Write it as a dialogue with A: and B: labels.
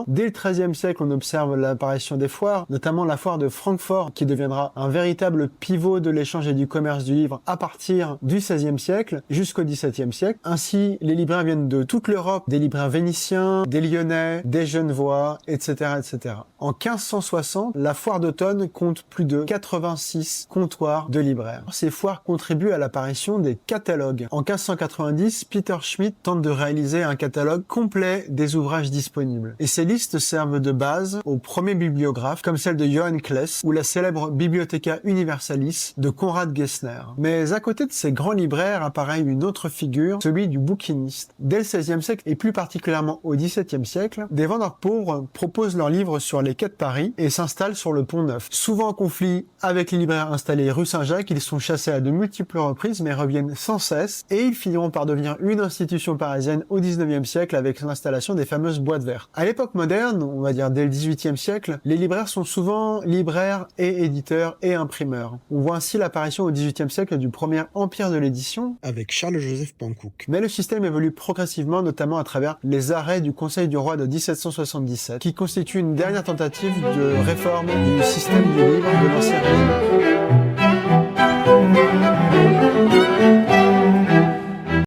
A: Dès le XIIIe siècle, on observe l'apparition des foires, notamment la foire de Francfort, qui deviendra un véritable pivot de l'échange et du commerce du livre à partir du XVIe siècle jusqu'au XVIIe siècle. Ainsi, les libraires viennent de toute l'Europe, des libraires vénitiens, des lyonnais, des genevois, etc., etc. En 1560, la foire d'automne compte plus de 86 comptoirs de libraires. Ces foires contribuent à l'apparition des catalogues. En 1590, Peter Schmidt tente de réaliser un catalogue complet des ouvrages disponibles. Et ces listes servent de base aux premiers bibliographes, comme celle de Johann Kless ou la célèbre Bibliotheca Universalis de Konrad Gessner. Mais à côté de ces grands libraires apparaît une autre figure, celui du bouquiniste. Dès le XVIe siècle et plus particulièrement au XVIIe siècle, des vendeurs pauvres proposent leurs livres sur les quais de Paris et s'installent sur le Pont Neuf. Souvent en conflit avec les libraires installés rue Saint-Jacques, ils sont chassés à de multiples reprises mais reviennent sans cesse et ils finiront par devenir une institution parisienne au XIXe siècle avec l'installation des fameuses boîtes vertes. À l'époque moderne, on va dire dès le XVIIIe siècle, les libraires sont souvent libraires et éditeurs et imprimeurs. On voit ainsi l'apparition au XVIIIe siècle du premier empire de l'édition avec Charles-Joseph Panckoucke. Mais le système évolue progressivement, notamment à travers les arrêts du Conseil du Roi de 1777, qui constitue une dernière tentative de réforme du système du livre de l'Ancien Régime.